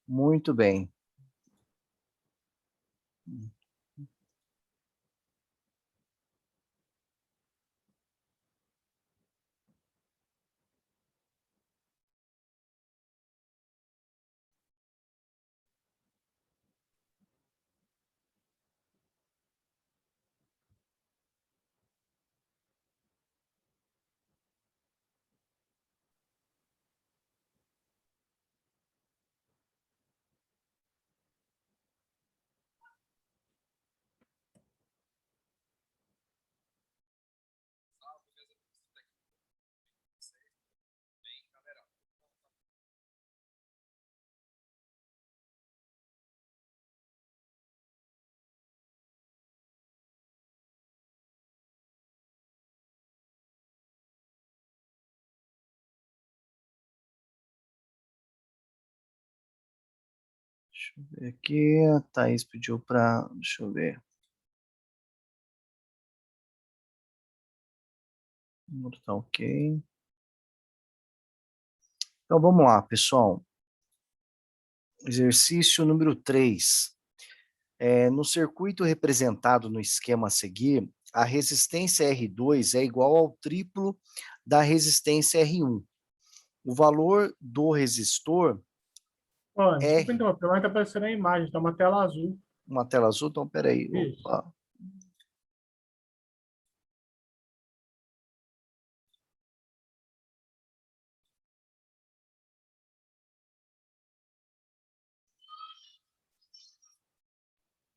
Muito bem. Deixa eu ver aqui. A Thaís pediu para. Deixa eu ver. O número tá ok. Então vamos lá, pessoal. Exercício número 3. No circuito representado no esquema a seguir, a resistência R2 é igual ao triplo da resistência R1. O valor do resistor Ó, desculpa R. interromper, mas tá aparecendo a imagem, tá uma tela azul. Uma tela azul, então peraí. Isso. Opa.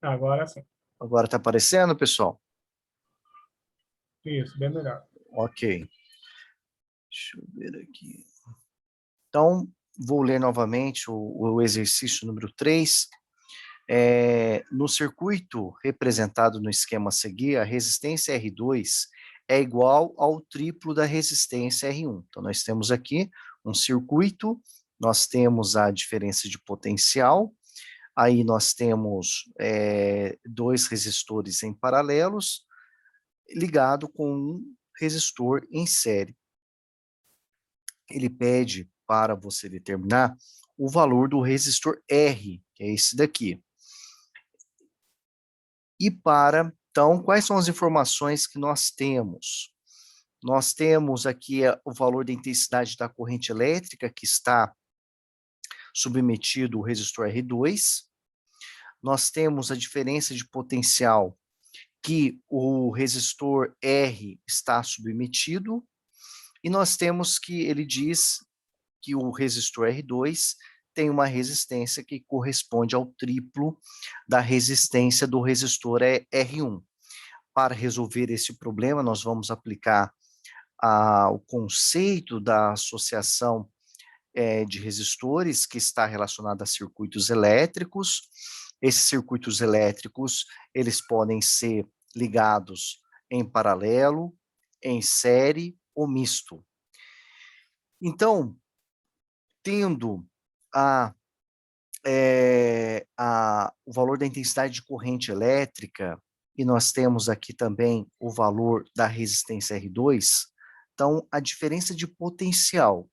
Agora sim. Agora está aparecendo, pessoal? Isso, bem melhor. Ok. Deixa eu ver aqui. Então, vou ler novamente o exercício número 3. No circuito representado no esquema a seguir, a resistência R2 é igual ao triplo da resistência R1. Então, nós temos aqui um circuito, nós temos a diferença de potencial, aí nós temos dois resistores em paralelos, ligado com um resistor em série. Ele pede para você determinar o valor do resistor R, que é esse daqui. Então, quais são as informações que nós temos? Nós temos aqui o valor da intensidade da corrente elétrica que está submetido ao resistor R2. Nós temos a diferença de potencial que o resistor R está submetido. E nós temos que ele diz que o resistor R2 tem uma resistência que corresponde ao triplo da resistência do resistor R1. Para resolver esse problema, nós vamos aplicar o conceito da associação de resistores, que está relacionado a circuitos elétricos. Esses circuitos elétricos, eles podem ser ligados em paralelo, em série ou misto. Então, tendo o valor da intensidade de corrente elétrica, e nós temos aqui também o valor da resistência R2, então a diferença de potencial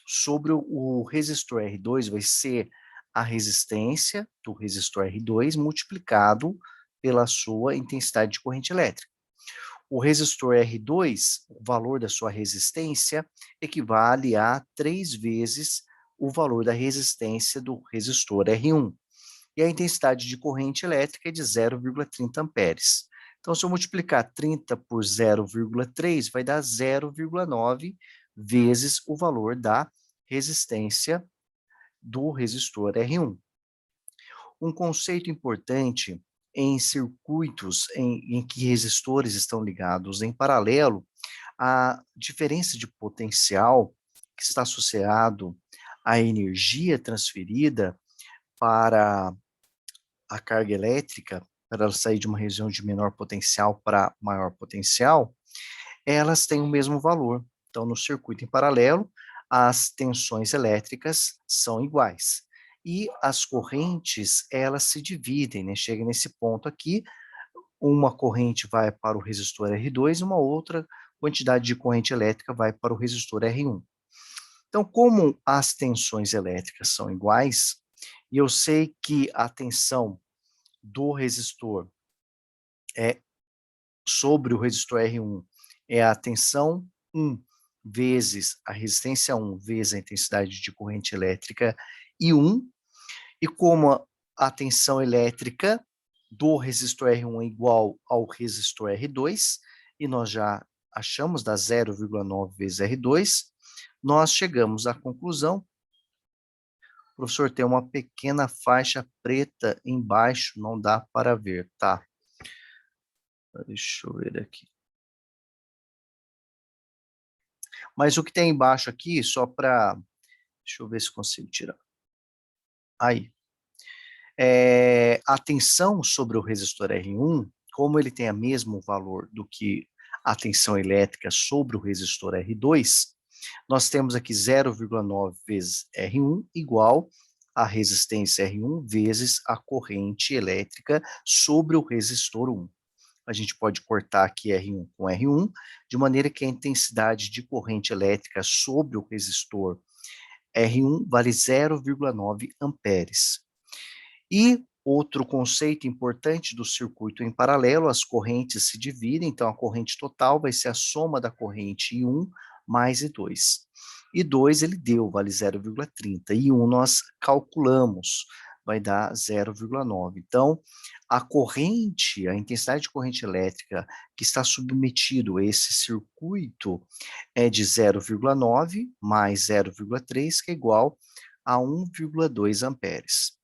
sobre o resistor R2 vai ser a resistência do resistor R2 multiplicado pela sua intensidade de corrente elétrica. O resistor R2, o valor da sua resistência, equivale a 3 vezes o valor da resistência do resistor R1. E a intensidade de corrente elétrica é de 0,30 amperes. Então, se eu multiplicar 30 por 0,3, vai dar 0,9 vezes o valor da resistência do resistor R1. Um conceito importante em circuitos em que resistores estão ligados em paralelo, a diferença de potencial que está associado à energia transferida para a carga elétrica, para ela sair de uma região de menor potencial para maior potencial, elas têm o mesmo valor. Então, no circuito em paralelo, as tensões elétricas são iguais. E as correntes, elas se dividem, né? Chega nesse ponto aqui, uma corrente vai para o resistor R2 e uma outra quantidade de corrente elétrica vai para o resistor R1. Então, como as tensões elétricas são iguais, E eu sei que a tensão do resistor sobre o resistor R1 é a tensão 1 vezes a resistência 1 vezes a intensidade de corrente elétrica I1, e como a tensão elétrica do resistor R1 é igual ao resistor R2, e nós já achamos da 0,9 vezes R2, nós chegamos à conclusão. Professor, tem uma pequena faixa preta embaixo, não dá para ver, tá? Deixa eu ver aqui. Mas o que tem embaixo aqui, só para... Deixa eu ver se consigo tirar. Aí. A tensão sobre o resistor R1, como ele tem o mesmo valor do que a tensão elétrica sobre o resistor R2, nós temos aqui 0,9 vezes R1 igual a resistência R1 vezes a corrente elétrica sobre o resistor 1. A gente pode cortar aqui R1 com R1, de maneira que a intensidade de corrente elétrica sobre o resistor R1 vale 0,9 amperes. E outro conceito importante do circuito em paralelo, as correntes se dividem, então a corrente total vai ser a soma da corrente I1 mais I2. I2 ele deu, vale 0,30, I1 nós calculamos, vai dar 0,9. Então, a corrente, a intensidade de corrente elétrica que está submetido a esse circuito é de 0,9 mais 0,3, que é igual a 1,2 amperes.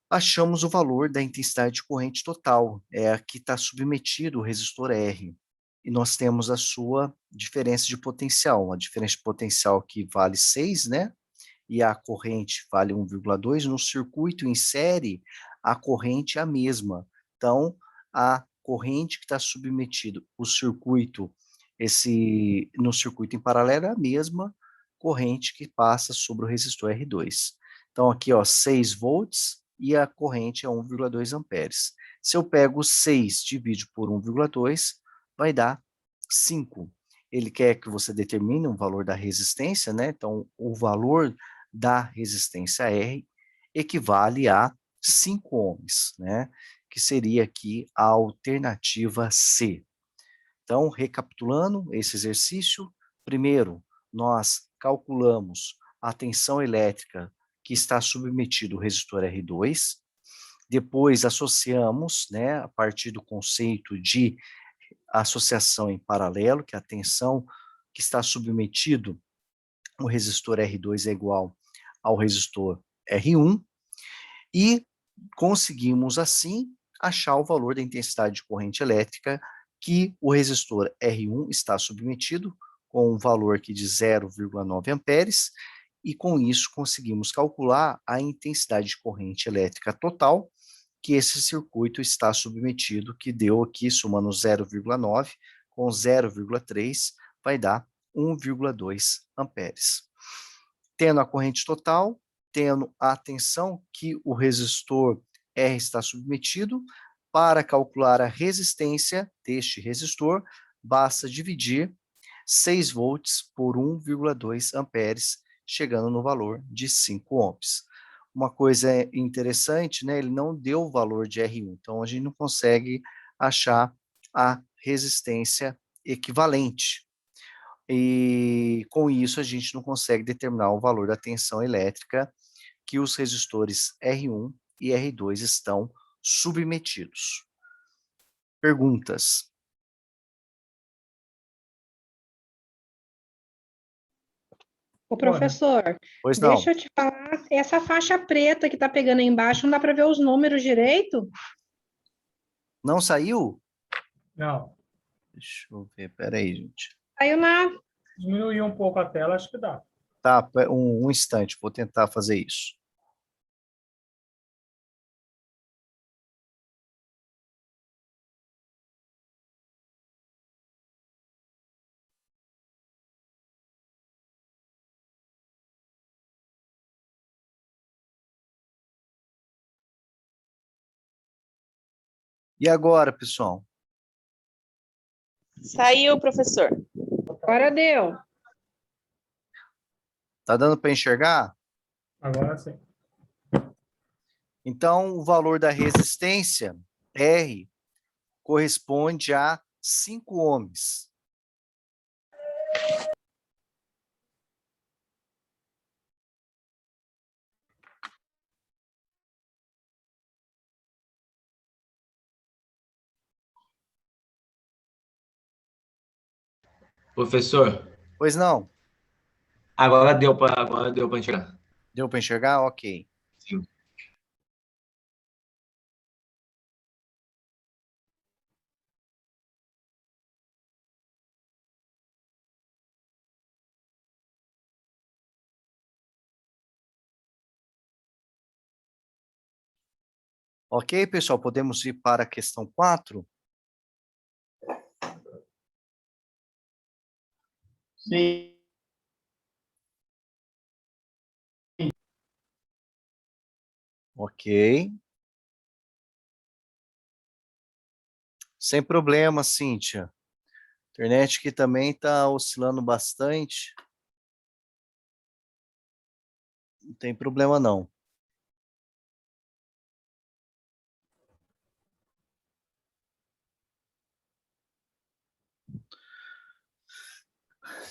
Achamos o valor da intensidade de corrente total, é a que está submetido o resistor R. E nós temos a sua diferença de potencial, a diferença de potencial que vale 6, né? E a corrente vale 1,2. No circuito em série, a corrente é a mesma. Então, a corrente que está submetido o circuito, no circuito em paralelo, é a mesma corrente que passa sobre o resistor R2. Então, aqui, ó, 6 volts, e a corrente é 1,2 amperes. Se eu pego 6 dividido por 1,2, vai dar 5. Ele quer que você determine um valor da resistência, né? Então, o valor da resistência R equivale a 5 ohms, né? Que seria aqui a alternativa C. Então, recapitulando esse exercício, primeiro, nós calculamos a tensão elétrica que está submetido ao resistor R2, depois associamos, né, a partir do conceito de associação em paralelo, que a tensão que está submetido ao resistor R2 é igual ao resistor R1, e conseguimos, assim, achar o valor da intensidade de corrente elétrica que o resistor R1 está submetido, com um valor aqui de 0,9 amperes, e com isso conseguimos calcular a intensidade de corrente elétrica total que esse circuito está submetido, que deu aqui, somando 0,9 com 0,3, vai dar 1,2 amperes. Tendo a corrente total, tendo a tensão que o resistor R está submetido, para calcular a resistência deste resistor, basta dividir 6 volts por 1,2 amperes, chegando no valor de 5 ohms. Uma coisa interessante, né, ele não deu o valor de R1, então a gente não consegue achar a resistência equivalente. E com isso a gente não consegue determinar o valor da tensão elétrica que os resistores R1 e R2 estão submetidos. Perguntas? Ô, professor, Pois não. deixa eu te falar, essa faixa preta que tá pegando aí embaixo, não dá para ver os números direito? Não saiu? Não. Deixa eu ver, peraí, gente. Saiu na... Diminuir um pouco a tela, acho que dá. Tá, um instante, vou tentar fazer isso. E agora, pessoal? Saiu, professor. Agora deu. Tá dando para enxergar? Agora sim. Então, o valor da resistência, R, corresponde a 5 ohms. Professor, Pois não? agora deu para enxergar. Deu para enxergar? Ok. Sim. Ok, pessoal, podemos ir para a questão 4? Sim. Ok. Sem problema, Cíntia. Internet que também está oscilando bastante. Não tem problema, não.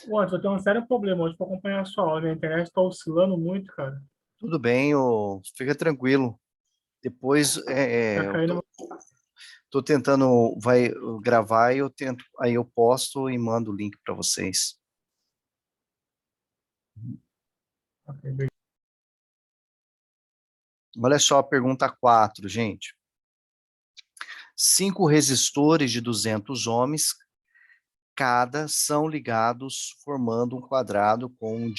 Ô, Anderson, eu tenho um sério problema hoje para acompanhar a sua aula. Minha internet está oscilando muito, cara. Tudo bem, fica tranquilo. Depois, Tá eu caindo. tô tentando gravar e eu tento, aí eu posto e mando o link para vocês. Ok, Olha só a pergunta 4, gente. 5 resistores de 200 ohms, cada são ligados formando um quadrado com uma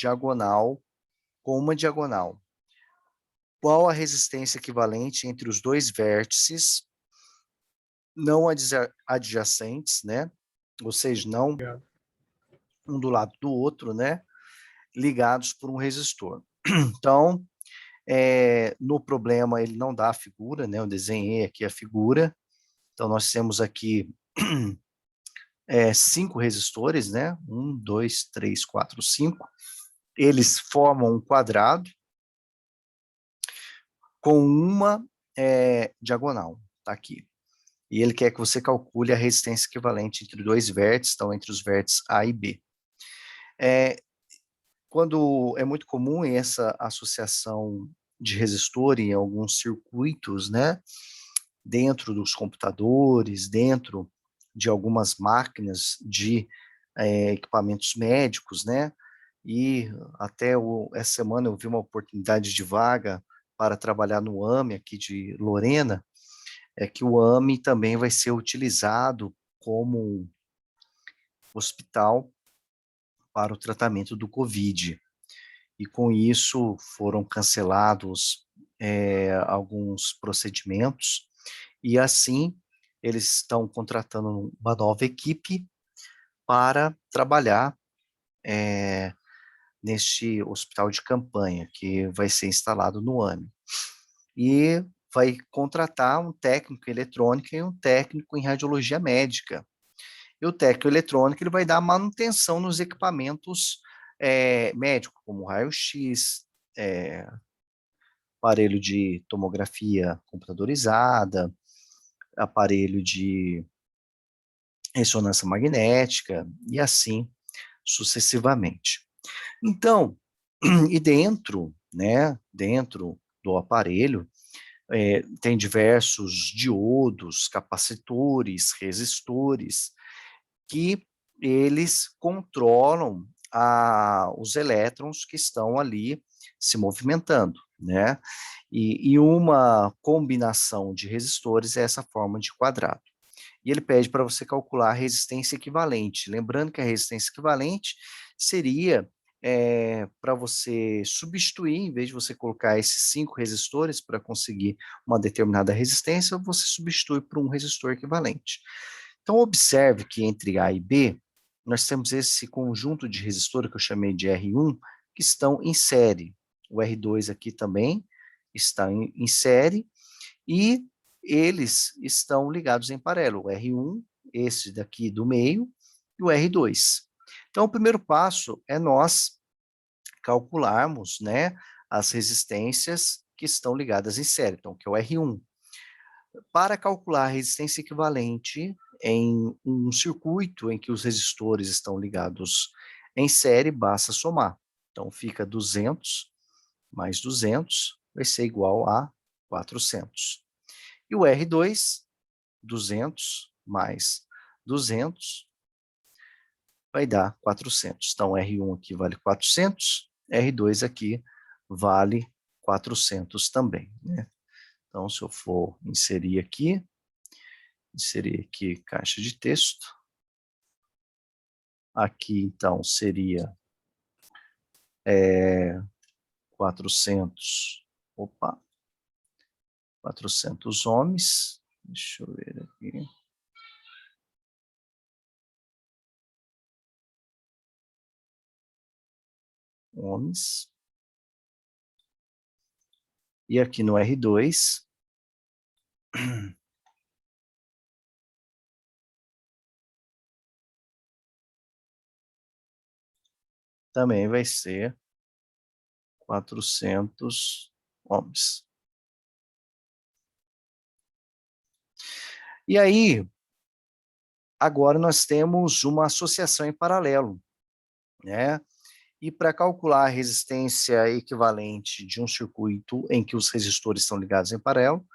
diagonal. Qual a resistência equivalente entre os dois vértices não adjacentes, né? Ou seja, não obrigado. um do lado do outro, né? Ligados por um resistor. Então, no problema ele não dá a figura, né? Eu desenhei aqui a figura. Então, nós temos aqui 5 resistores, né? 1, 2, 3, 4, 5. Eles formam um quadrado com uma diagonal, tá aqui. E ele quer que você calcule a resistência equivalente entre dois vértices, então entre os vértices A e B. Quando é muito comum essa associação de resistor em alguns circuitos, né, dentro dos computadores, dentro de algumas máquinas de equipamentos médicos, né, e até essa semana eu vi uma oportunidade de vaga para trabalhar no AME aqui de Lorena, que o AME também vai ser utilizado como hospital para o tratamento do COVID. E com isso foram cancelados alguns procedimentos, e assim eles estão contratando uma nova equipe para trabalhar neste hospital de campanha que vai ser instalado no AME. E vai contratar um técnico em eletrônica e um técnico em radiologia médica. E o técnico eletrônico ele vai dar manutenção nos equipamentos médicos, como raio-x, aparelho de tomografia computadorizada, aparelho de ressonância magnética e assim sucessivamente. Então, e dentro do aparelho, tem diversos diodos, capacitores, resistores, que eles controlam os elétrons que estão ali se movimentando, né? E uma combinação de resistores é essa forma de quadrado. E ele pede para você calcular a resistência equivalente. Lembrando que a resistência equivalente seria para você substituir, em vez de você colocar esses 5 resistores para conseguir uma determinada resistência, você substitui por um resistor equivalente. Então, observe que entre A e B, nós temos esse conjunto de resistores que eu chamei de R1, que estão em série. O R2 aqui também está em série, e eles estão ligados em paralelo. O R1, esse daqui do meio, e o R2. Então, o primeiro passo é nós calcularmos, né, as resistências que estão ligadas em série, então, que é o R1. Para calcular a resistência equivalente em um circuito em que os resistores estão ligados em série, basta somar. Então, fica 200 mais 200 vai ser igual a 400. E o R2, 200 mais 200, vai dar 400. Então, R1 aqui vale 400, R2 aqui vale 400 também, né? Então, se eu for inserir aqui caixa de texto. Aqui, então, seria 400 ohms. Deixa eu ver aqui. Ohms. E aqui no R2, também vai ser 400 ohms. E aí, agora nós temos uma associação em paralelo, né? E para calcular a resistência equivalente de um circuito em que os resistores estão ligados em paralelo,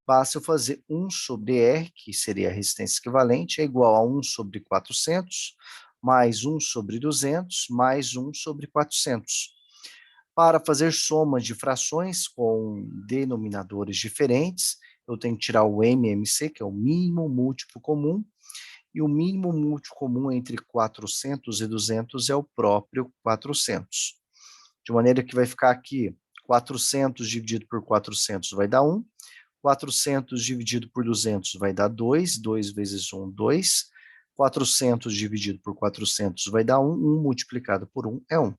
basta eu fazer 1 sobre R, que seria a resistência equivalente, é igual a 1 sobre 400, mais 1 sobre 200, mais 1 sobre 400. Para fazer soma de frações com denominadores diferentes, eu tenho que tirar o MMC, que é o mínimo múltiplo comum, e o mínimo múltiplo comum entre 400 e 200 é o próprio 400. De maneira que vai ficar aqui, 400 dividido por 400 vai dar 1, 400 dividido por 200 vai dar 2, 2 vezes 1, 2, 400 dividido por 400 vai dar 1, 1 multiplicado por 1 é 1.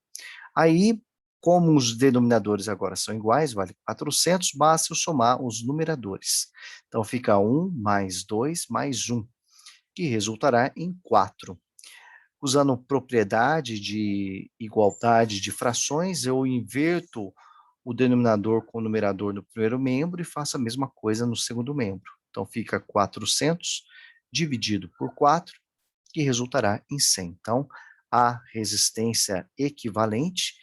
Aí, como os denominadores agora são iguais, vale 400, basta eu somar os numeradores. Então, fica 1 mais 2 mais 1, que resultará em 4. Usando propriedade de igualdade de frações, eu inverto o denominador com o numerador no primeiro membro e faço a mesma coisa no segundo membro. Então, fica 400 dividido por 4, que resultará em 100. Então, a resistência equivalente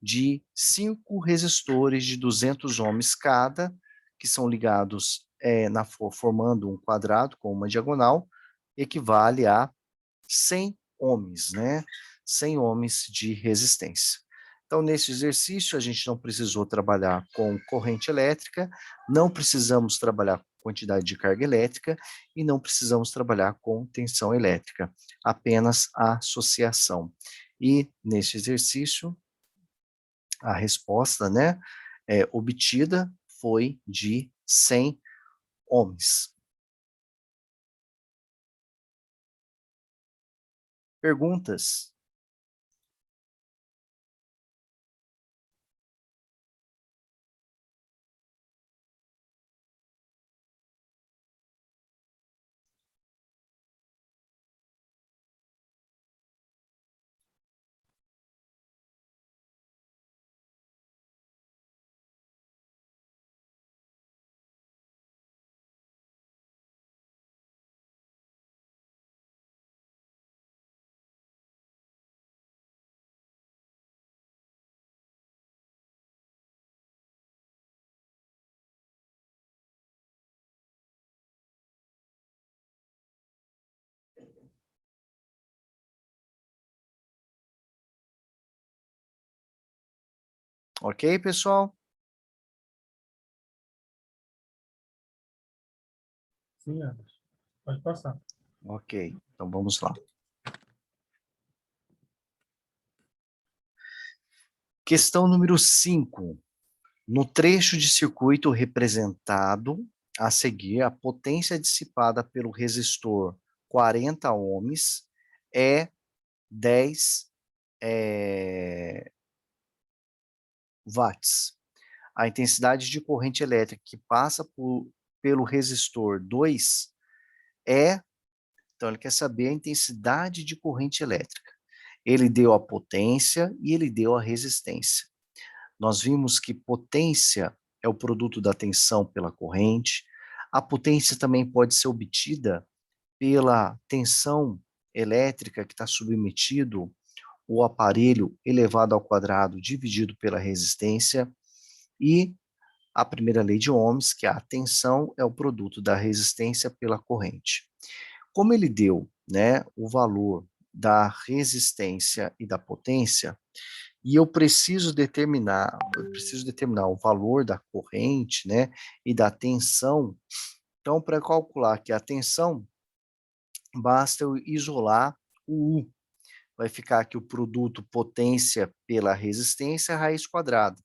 de 5 resistores de 200 ohms cada, que são ligados formando um quadrado com uma diagonal, equivale a 100 ohms, né? 100 ohms de resistência. Então, nesse exercício, a gente não precisou trabalhar com corrente elétrica, não precisamos trabalhar com quantidade de carga elétrica e não precisamos trabalhar com tensão elétrica, apenas a associação. E, nesse exercício, a resposta, né, obtida foi de 100 ohms. Perguntas? Ok, pessoal? Sim, Anderson. Pode passar. Ok, então vamos lá. Questão número 5. No trecho de circuito representado a seguir, a potência dissipada pelo resistor 40 ohms é 10 watts. A intensidade de corrente elétrica que passa pelo resistor 2 é... Então, ele quer saber a intensidade de corrente elétrica. Ele deu a potência e ele deu a resistência. Nós vimos que potência é o produto da tensão pela corrente. A potência também pode ser obtida pela tensão elétrica que está submetido o aparelho elevado ao quadrado dividido pela resistência. E a primeira lei de Ohms, que a tensão é o produto da resistência pela corrente. Como ele deu, né, o valor da resistência e da potência, e eu preciso determinar o valor da corrente, né, e da tensão. Então, para calcular que a tensão, basta eu isolar o U. Vai ficar aqui o produto potência pela resistência, raiz quadrada.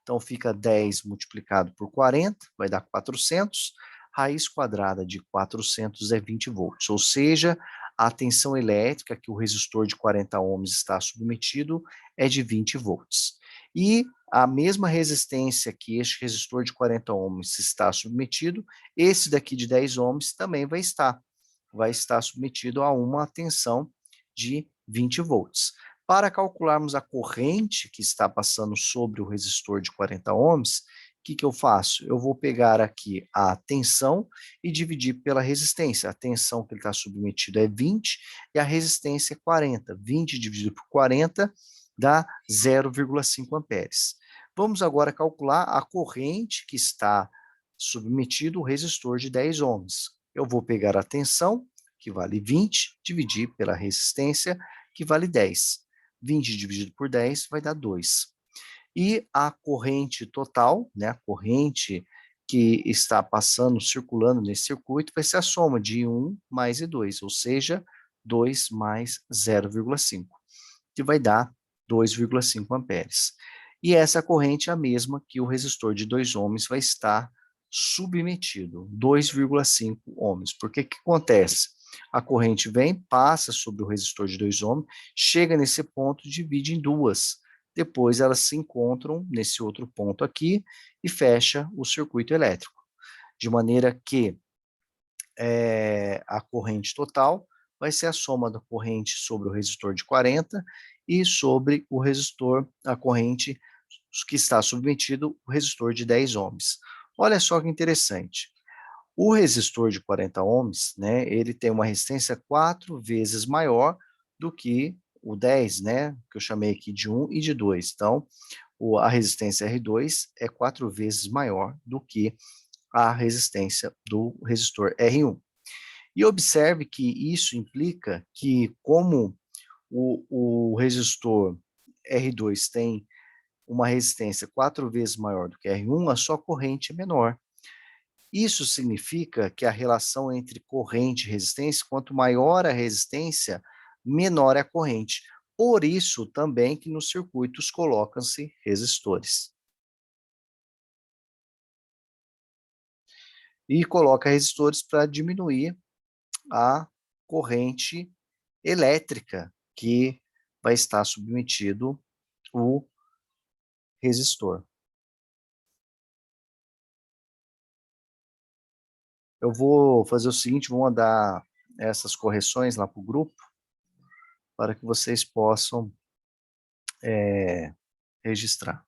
Então, fica 10 multiplicado por 40, vai dar 400. Raiz quadrada de 400 é 20 volts, ou seja, a tensão elétrica que o resistor de 40 ohms está submetido é de 20 volts. E a mesma resistência que este resistor de 40 ohms está submetido, esse daqui de 10 ohms também vai estar submetido a uma tensão de 20 volts. Para calcularmos a corrente que está passando sobre o resistor de 40 ohms, o que eu faço? Eu vou pegar aqui a tensão e dividir pela resistência. A tensão que ele está submetido é 20 e a resistência é 40. 20 dividido por 40 dá 0,5 amperes. Vamos agora calcular a corrente que está submetido o resistor de 10 ohms. Eu vou pegar a tensão, que vale 20, dividir pela resistência, que vale 10. 20 dividido por 10 vai dar 2. E a corrente total, né, a corrente que está passando, circulando nesse circuito, vai ser a soma de 1 mais E2, ou seja, 2 mais 0,5, que vai dar 2,5 amperes. E essa corrente é a mesma que o resistor de 2 ohms vai estar submetido, 2,5 ohms. Porque que acontece? A corrente vem, passa sobre o resistor de 2 ohms, chega nesse ponto, divide em duas. Depois elas se encontram nesse outro ponto aqui e fecha o circuito elétrico. De maneira que a corrente total vai ser a soma da corrente sobre o resistor de 40 e sobre o resistor, a corrente que está submetido, o resistor de 10 ohms. Olha só que interessante. O resistor de 40 ohms, né, ele tem uma resistência 4 vezes maior do que o 10, né, que eu chamei aqui de 1 e de 2. Então, a resistência R2 é 4 vezes maior do que a resistência do resistor R1. E observe que isso implica que, como o resistor R2 tem uma resistência 4 vezes maior do que R1, a sua corrente é menor. Isso significa que a relação entre corrente e resistência, quanto maior a resistência, menor é a corrente. Por isso também que nos circuitos colocam-se resistores. E coloca resistores para diminuir a corrente elétrica que vai estar submetido o resistor. Eu vou fazer o seguinte, vou mandar essas correções lá para o grupo, para que vocês possam registrar.